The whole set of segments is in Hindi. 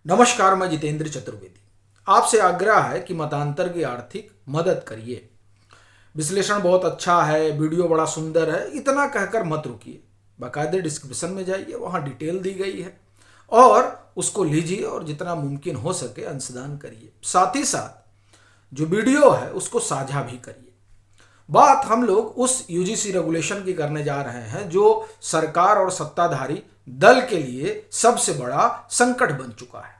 नमस्कार, मैं जितेंद्र चतुर्वेदी। आपसे आग्रह है कि मतांतर की आर्थिक मदद करिए। विश्लेषण बहुत अच्छा है, वीडियो बड़ा सुंदर है, इतना कहकर मत रुकिए। बाकायदे डिस्क्रिप्शन में जाइए, वहाँ डिटेल दी गई है और उसको लीजिए और जितना मुमकिन हो सके अंशदान करिए। साथ ही साथ जो वीडियो है उसको साझा भी करिए। बात हम लोग उस यूजीसी रेगुलेशन की करने जा रहे हैं जो सरकार और सत्ताधारी दल के लिए सबसे बड़ा संकट बन चुका है।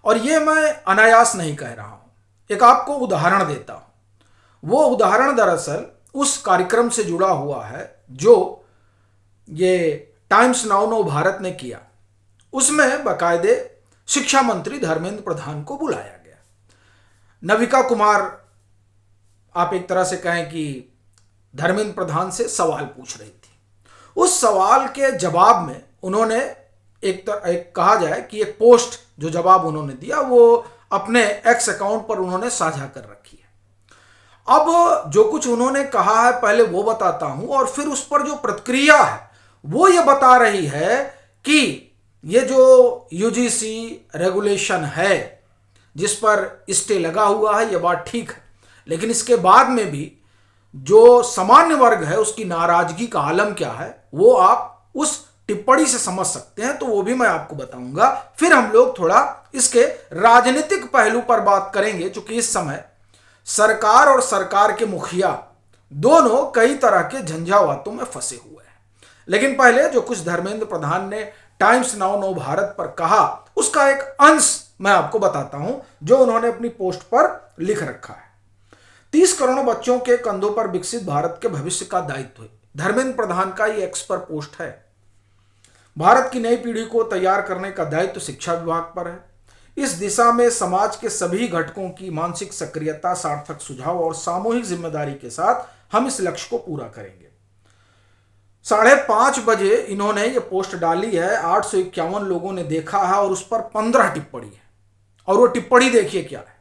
और ये मैं अनायास नहीं कह रहा हूं, एक आपको उदाहरण देता हूं। वो उदाहरण दरअसल उस कार्यक्रम से जुड़ा हुआ है जो ये टाइम्स नाउ नो भारत ने किया। उसमें बाकायदे शिक्षा मंत्री धर्मेंद्र प्रधान को बुलाया गया। नविका कुमार, आप एक तरह से कहें कि धर्मेंद्र प्रधान से सवाल पूछ रही थी। उस सवाल के जवाब में उन्होंने एक कहा जाए कि एक पोस्ट जो जवाब उन्होंने दिया वो अपने एक्स अकाउंट पर उन्होंने साझा कर रखी है। अब जो कुछ उन्होंने कहा है पहले वो बताता हूं और फिर उस पर जो प्रतिक्रिया है वो ये बता रही है कि ये जो यूजीसी रेगुलेशन है जिस पर स्टे लगा हुआ है ये बात ठीक है, लेकिन इसके बाद में भी जो सामान्य वर्ग है उसकी नाराजगी का आलम क्या है वो आप उस टिप्पणी से समझ सकते हैं। तो वो भी मैं आपको बताऊंगा। फिर हम लोग थोड़ा इसके राजनीतिक पहलू पर बात करेंगे, क्योंकि इस समय सरकार और सरकार के मुखिया दोनों कई तरह के झंझावातों में फंसे हुए हैं। लेकिन पहले जो कुछ धर्मेंद्र प्रधान ने टाइम्स नाउ नो भारत पर कहा उसका एक अंश मैं आपको बताता हूं जो उन्होंने अपनी पोस्ट पर लिख रखा है। 30 करोड़ बच्चों के कंधों पर विकसित भारत के भविष्य का दायित्व, धर्मेंद्र प्रधान का ये एक्स पर पोस्ट है। भारत की नई पीढ़ी को तैयार करने का दायित्व शिक्षा विभाग पर है। इस दिशा में समाज के सभी घटकों की मानसिक सक्रियता, सार्थक सुझाव और सामूहिक जिम्मेदारी के साथ हम इस लक्ष्य को पूरा करेंगे। 5:30 बजे इन्होंने ये पोस्ट डाली है। 851 लोगों ने देखा है और उस पर 15 टिप्पणी है। और वो टिप्पणी देखिए क्या है।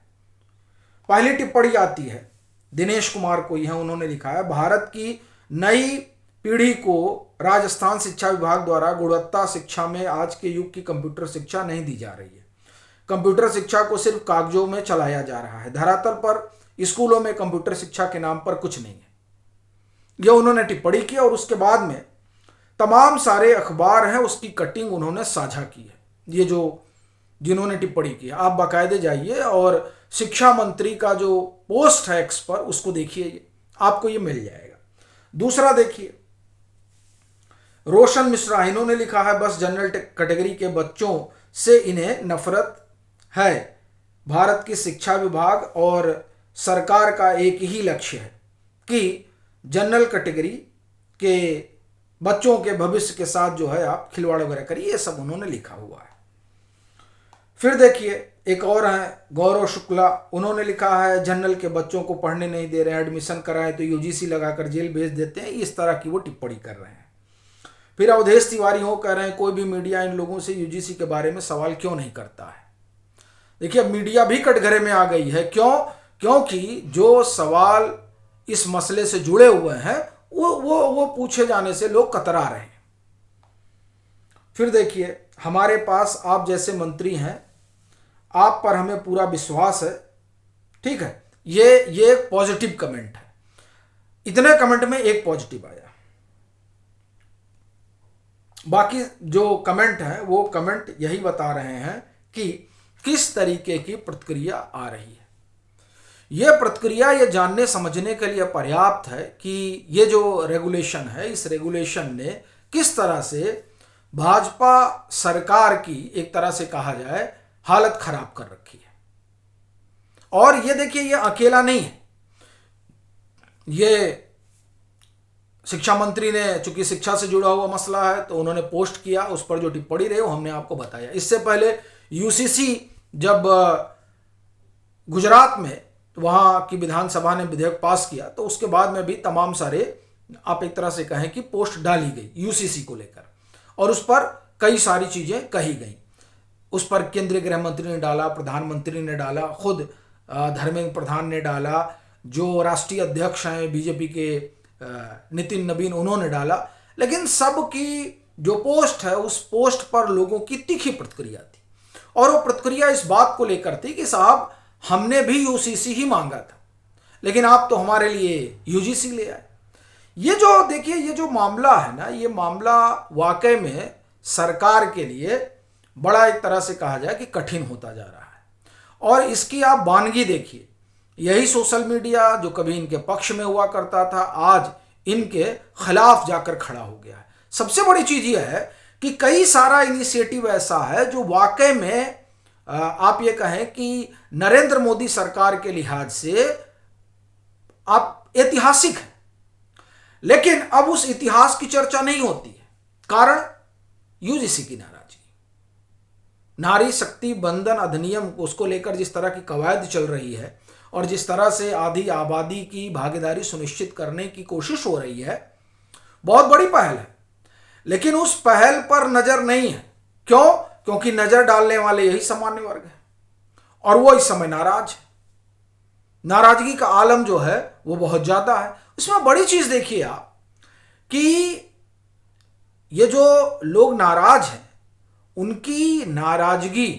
पहली टिप्पणी आती है दिनेश कुमार को, यह उन्होंने लिखा है, भारत की नई पीढ़ी को राजस्थान शिक्षा विभाग द्वारा गुणवत्ता शिक्षा में आज के युग की कंप्यूटर शिक्षा नहीं दी जा रही है। कंप्यूटर शिक्षा को सिर्फ कागजों में चलाया जा रहा है। धरातल पर स्कूलों में कंप्यूटर शिक्षा के नाम पर कुछ नहीं है। यह उन्होंने टिप्पणी की और उसके बाद में तमाम सारे अखबार हैं उसकी कटिंग उन्होंने साझा की है। ये जो जिन्होंने टिप्पणी की है, आप बाकायदे जाइए और शिक्षा मंत्री का जो पोस्ट है एक्स पर उसको देखिए, आपको ये मिल जाएगा। दूसरा देखिए, रोशन मिश्रा, इन्होंने लिखा है, बस जनरल कैटेगरी के बच्चों से इन्हें नफरत है। भारत की शिक्षा विभाग और सरकार का एक ही लक्ष्य है कि जनरल कैटेगरी के बच्चों के भविष्य के साथ जो है आप खिलवाड़ वगैरह करिए। ये सब उन्होंने लिखा हुआ है। फिर देखिए एक और है गौरव शुक्ला, उन्होंने लिखा है, जनरल के बच्चों को पढ़ने नहीं दे रहे हैं, एडमिशन कराए तो यूजीसी लगाकर जेल भेज देते हैं। इस तरह की वो टिप्पणी कर रहे हैं। फिर अवधेश तिवारी हो कह रहे हैं, कोई भी मीडिया इन लोगों से यूजीसी के बारे में सवाल क्यों नहीं करता है। देखिए अब मीडिया भी कटघरे में आ गई है। क्यों? क्योंकि जो सवाल इस मसले से जुड़े हुए हैं वो पूछे जाने से लोग कतरा रहे हैं। फिर देखिए, हमारे पास आप जैसे मंत्री हैं, आप पर हमें पूरा विश्वास है। ठीक है, ये एक पॉजिटिव कमेंट है। इतने कमेंट में एक पॉजिटिव आया। बाकी जो कमेंट है वो कमेंट यही बता रहे हैं कि किस तरीके की प्रतिक्रिया आ रही है। यह प्रतिक्रिया ये जानने समझने के लिए पर्याप्त है कि ये जो रेगुलेशन है, इस रेगुलेशन ने किस तरह से भाजपा सरकार की एक तरह से कहा जाए हालत खराब कर रखी है। और ये देखिए, ये अकेला नहीं है। ये शिक्षा मंत्री ने, चूंकि शिक्षा से जुड़ा हुआ मसला है तो उन्होंने पोस्ट किया, उस पर जो टिप्पणी रही वो हमने आपको बताया। इससे पहले यूसीसी जब गुजरात में वहां की विधानसभा ने विधेयक पास किया तो उसके बाद में भी तमाम सारे, आप एक तरह से कहें कि पोस्ट डाली गई यूसीसी को लेकर और उस पर कई सारी चीजें कही गई। उस पर केंद्रीय गृह मंत्री ने डाला, प्रधानमंत्री ने डाला, खुद धर्मेंद्र प्रधान ने डाला, जो राष्ट्रीय अध्यक्ष हैं बीजेपी के नितिन नवीन उन्होंने डाला। लेकिन सब की जो पोस्ट है उस पोस्ट पर लोगों की तीखी प्रतिक्रिया थी और वो प्रतिक्रिया इस बात को लेकर थी कि साहब हमने भी यूसीसी ही मांगा था, लेकिन आप तो हमारे लिए यूजीसी ले आए। ये जो देखिए ये जो मामला है ना, ये मामला वाकई में सरकार के लिए बड़ा एक तरह से कहा जाए कि कठिन होता जा रहा है। और इसकी आप वानगी देखिए, यही सोशल मीडिया जो कभी इनके पक्ष में हुआ करता था आज इनके खिलाफ जाकर खड़ा हो गया है। सबसे बड़ी चीज यह है कि कई सारा इनिशिएटिव ऐसा है जो वाकई में आप ये कहें कि नरेंद्र मोदी सरकार के लिहाज से आप ऐतिहासिक है, लेकिन अब उस इतिहास की चर्चा नहीं होती है। कारण यूजीसी की नाराजगी, नारी शक्ति बंधन अधिनियम उसको लेकर जिस तरह की कवायद चल रही है और जिस तरह से आधी आबादी की भागीदारी सुनिश्चित करने की कोशिश हो रही है, बहुत बड़ी पहल है, लेकिन उस पहल पर नजर नहीं है। क्यों? क्योंकि नजर डालने वाले यही सामान्य वर्ग है और वो इस समय नाराज है। नाराजगी का आलम जो है वो बहुत ज्यादा है। इसमें बड़ी चीज देखिए आप कि ये जो लोग नाराज हैं उनकी नाराजगी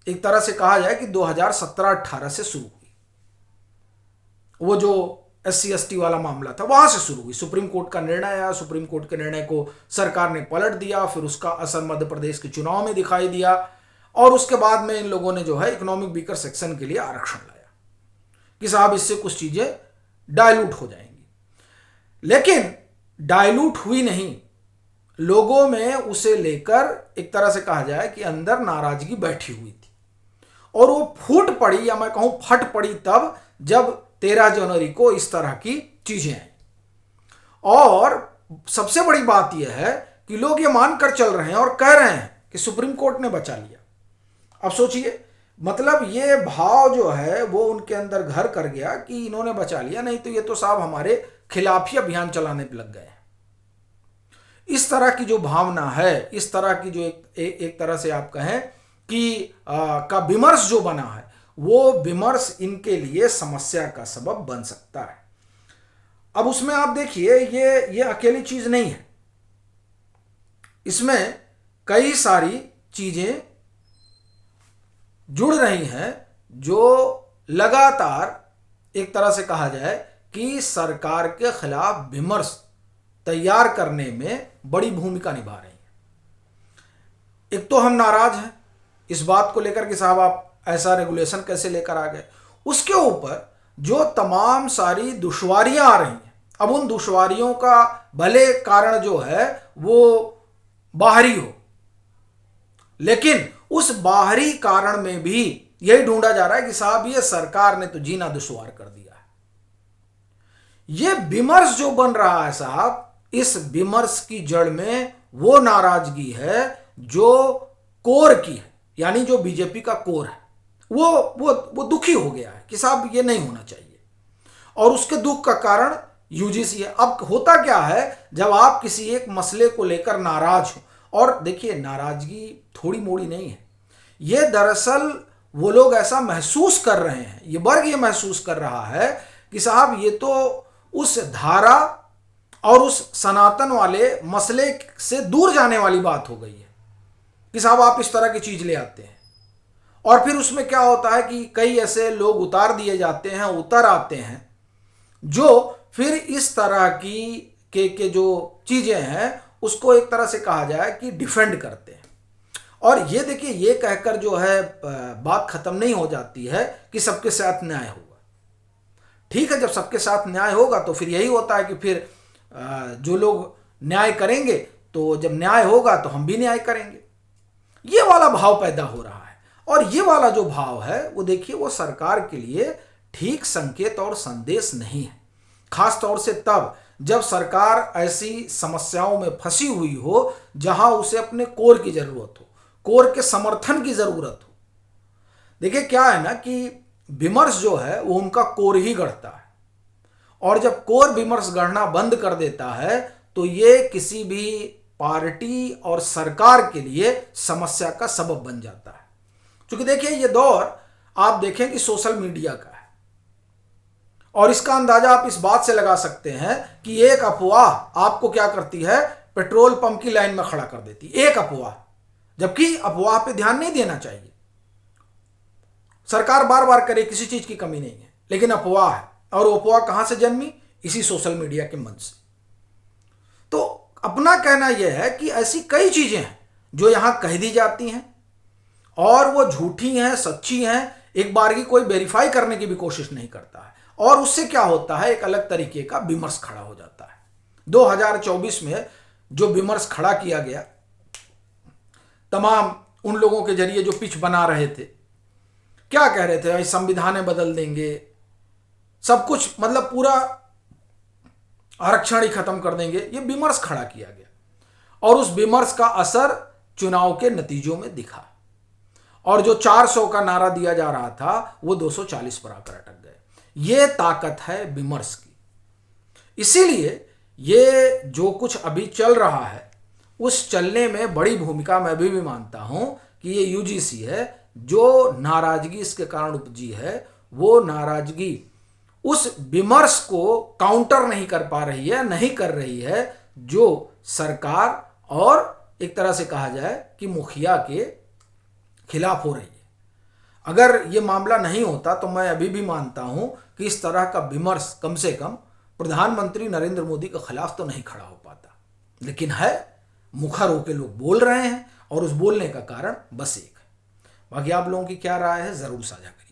एक तरह से कहा जाए कि 2017-18 से शुरू हुई। वो जो SC/ST वाला मामला था वहां से शुरू हुई। सुप्रीम कोर्ट का निर्णय आया, सुप्रीम कोर्ट के निर्णय को सरकार ने पलट दिया, फिर उसका असर मध्य प्रदेश के चुनाव में दिखाई दिया और उसके बाद में इन लोगों ने जो है इकोनॉमिक वीकर सेक्शन के लिए आरक्षण लाया कि साहब इससे कुछ चीजें डाइल्यूट हो जाएंगी। लेकिन डाइल्यूट हुई नहीं, लोगों में उसे लेकर एक तरह से कहा जाए कि अंदर नाराजगी बैठी हुई थी और वो फूट पड़ी या मैं कहूं फट पड़ी तब जब 13 जनवरी को इस तरह की चीजें आई। और सबसे बड़ी बात यह है कि लोग ये मानकर चल रहे हैं और कह रहे हैं कि सुप्रीम कोर्ट ने बचा लिया। अब सोचिए, मतलब ये भाव जो है वो उनके अंदर घर कर गया कि इन्होंने बचा लिया, नहीं तो ये तो साहब हमारे खिलाफ ही अभियान चलाने पे लग गए। इस तरह की जो भावना है, इस तरह की जो एक तरह से आप कहें कि का विमर्श जो बना है, वो विमर्श इनके लिए समस्या का सबब बन सकता है। अब उसमें आप देखिए ये अकेली चीज नहीं है, इसमें कई सारी चीजें जुड़ रही हैं जो लगातार एक तरह से कहा जाए कि सरकार के खिलाफ विमर्श तैयार करने में बड़ी भूमिका निभा रही है। एक तो हम नाराज हैं इस बात को लेकर कि साहब आप ऐसा रेगुलेशन कैसे लेकर आ गए, उसके ऊपर जो तमाम सारी दुश्वारियां आ रही हैं, अब उन दुश्वारियों का भले कारण जो है वो बाहरी हो, लेकिन उस बाहरी कारण में भी यही ढूंढा जा रहा है कि साहब ये सरकार ने तो जीना दुश्वार कर दिया है। ये विमर्श जो बन रहा है साहब, इस विमर्श की जड़ में वो नाराजगी है जो कोर की है, यानी जो बीजेपी का कोर है, वो दुखी हो गया है कि साहब ये नहीं होना चाहिए और उसके दुख का कारण यूजीसी है। अब होता क्या है, जब आप किसी एक मसले को लेकर नाराज हो, और देखिए नाराजगी थोड़ी मोड़ी नहीं है, ये दरअसल वो लोग ऐसा महसूस कर रहे हैं, ये वर्ग ये महसूस कर रहा है कि साहब ये तो उस धारा और उस सनातन वाले मसले से दूर जाने वाली बात हो गई है कि साहब आप इस तरह की चीज ले आते हैं और फिर उसमें क्या होता है कि कई ऐसे लोग उतार दिए जाते हैं, उतर आते हैं जो फिर इस तरह की के जो चीजें हैं उसको एक तरह से कहा जाए कि डिफेंड करते हैं। और ये देखिए ये कहकर जो है बात खत्म नहीं हो जाती है कि सबके साथ न्याय होगा। ठीक है, जब सबके साथ न्याय होगा तो फिर यही होता है कि फिर जो लोग न्याय करेंगे तो जब न्याय होगा तो हम भी न्याय करेंगे, ये वाला भाव पैदा हो रहा है। और ये वाला जो भाव है वो देखिए वो सरकार के लिए ठीक संकेत और संदेश नहीं है, खास तौर से तब जब सरकार ऐसी समस्याओं में फंसी हुई हो जहां उसे अपने कोर की जरूरत हो, कोर के समर्थन की जरूरत हो। देखिए क्या है ना कि विमर्श जो है वो उनका कोर ही गढ़ता है, और जब कोर विमर्श गढ़ना बंद कर देता है तो ये किसी भी पार्टी और सरकार के लिए समस्या का सबब बन जाता है। क्योंकि देखिए ये दौर आप देखें कि सोशल मीडिया का है, और इसका अंदाजा आप इस बात से लगा सकते हैं कि एक अफवाह आपको क्या करती है, पेट्रोल पंप की लाइन में खड़ा कर देती। एक अफवाह, जबकि अफवाह पे ध्यान नहीं देना चाहिए। सरकार बार बार करे, किसी चीज की कमी नहीं है, लेकिन अफवाह है। और वो अफवाह कहां से जन्मी? इसी सोशल मीडिया के मंच से। तो अपना कहना यह है कि ऐसी कई चीजें हैं जो यहां कह दी जाती हैं और वो झूठी हैं, सच्ची हैं, एक बार की कोई वेरीफाई करने की भी कोशिश नहीं करता है। और उससे क्या होता है, एक अलग तरीके का विमर्श खड़ा हो जाता है। 2024 में जो विमर्श खड़ा किया गया, तमाम उन लोगों के जरिए जो पिच बना रहे थे, क्या कह रहे थे, संविधान बदल देंगे, सब कुछ, मतलब पूरा आरक्षण ही खत्म कर देंगे, ये विमर्श खड़ा किया गया। और उस विमर्श का असर चुनाव के नतीजों में दिखा। और जो 400 का नारा दिया जा रहा था वो 240 पर आकर अटक गए। ये ताकत है विमर्श की। इसीलिए ये जो कुछ अभी चल रहा है, उस चलने में बड़ी भूमिका मैं अभी भी मानता हूं कि ये यूजीसी है। जो नाराजगी इसके कारण उपजी है, वो नाराजगी उस विमर्श को काउंटर नहीं कर पा रही है, नहीं कर रही है, जो सरकार और एक तरह से कहा जाए कि मुखिया के खिलाफ हो रही है। अगर ये मामला नहीं होता तो मैं अभी भी मानता हूं कि इस तरह का विमर्श कम से कम प्रधानमंत्री नरेंद्र मोदी के खिलाफ तो नहीं खड़ा हो पाता। लेकिन है, मुखर होकर लोग बोल रहे हैं और उस बोलने का कारण बस एक है। बाकी आप लोगों की क्या राय है, जरूर साझा करें।